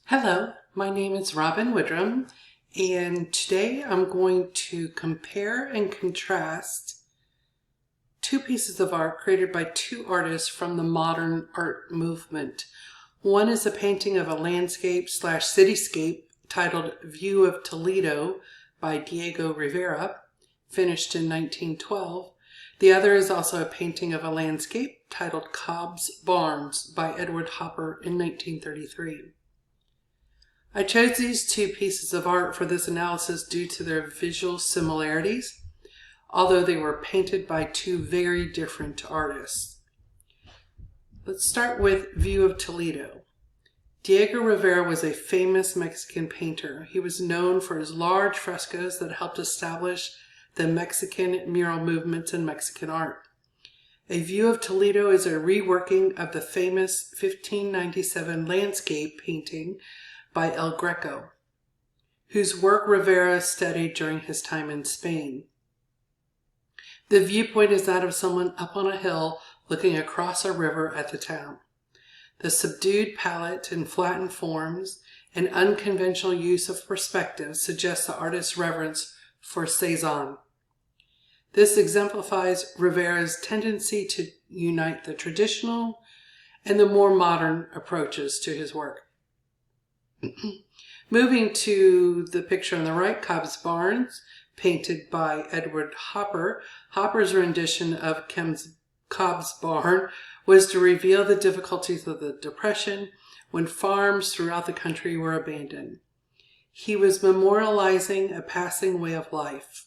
Hello, my name is Robin Woodrum, and today I'm going to compare and contrast two pieces of art created by two artists from the modern art movement. One is a painting of a landscape/cityscape titled View of Toledo by Diego Rivera, finished in 1912. The other is also a painting of a landscape titled Cobb's Barns by Edward Hopper in 1933. I chose these two pieces of art for this analysis due to their visual similarities, although they were painted by two very different artists. Let's start with View of Toledo. Diego Rivera was a famous Mexican painter. He was known for his large frescoes that helped establish the Mexican mural movements in Mexican art. A View of Toledo is a reworking of the famous 1597 landscape painting by El Greco, whose work Rivera studied during his time in Spain. The viewpoint is that of someone up on a hill looking across a river at the town. The subdued palette and flattened forms and unconventional use of perspective suggests the artist's reverence for saison. This exemplifies Rivera's tendency to unite the traditional and the more modern approaches to his work. Moving to the picture on the right, Cobb's Barns, painted by Edward Hopper. Hopper's rendition of Cobb's Barn was to reveal the difficulties of the Depression when farms throughout the country were abandoned. He was memorializing a passing way of life.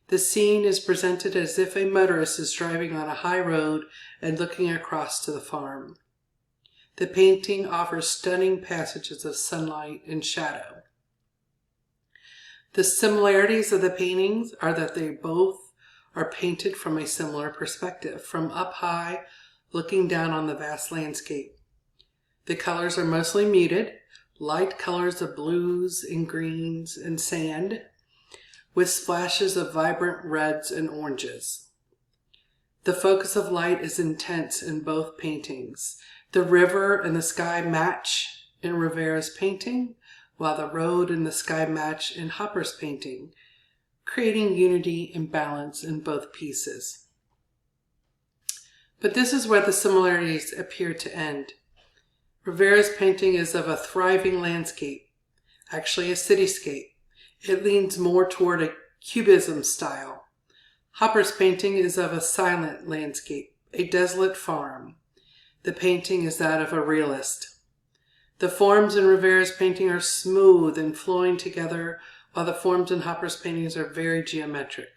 The scene is presented as if a motorist is driving on a high road and looking across to the farm. The painting offers stunning passages of sunlight and shadow. The similarities of the paintings are that they both are painted from a similar perspective, from up high, looking down on the vast landscape. The colors are mostly muted, light colors of blues and greens and sand, with splashes of vibrant reds and oranges. The focus of light is intense in both paintings. The river and the sky match in Rivera's painting, while the road and the sky match in Hopper's painting, creating unity and balance in both pieces. But this is where the similarities appear to end. Rivera's painting is of a thriving landscape, actually a cityscape. It leans more toward a cubism style. Hopper's painting is of a silent landscape, a desolate farm. The painting is that of a realist. The forms in Rivera's painting are smooth and flowing together, while the forms in Hopper's paintings are very geometric.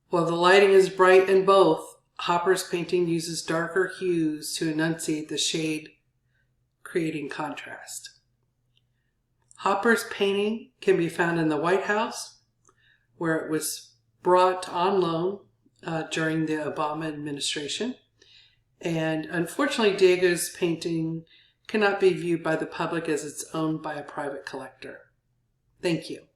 While the lighting is bright in both, Hopper's painting uses darker hues to enunciate the shade, creating contrast. Hopper's painting can be found in the White House, where it was brought on loan during the Obama administration. And unfortunately, Diego's painting cannot be viewed by the public as it's owned by a private collector. Thank you.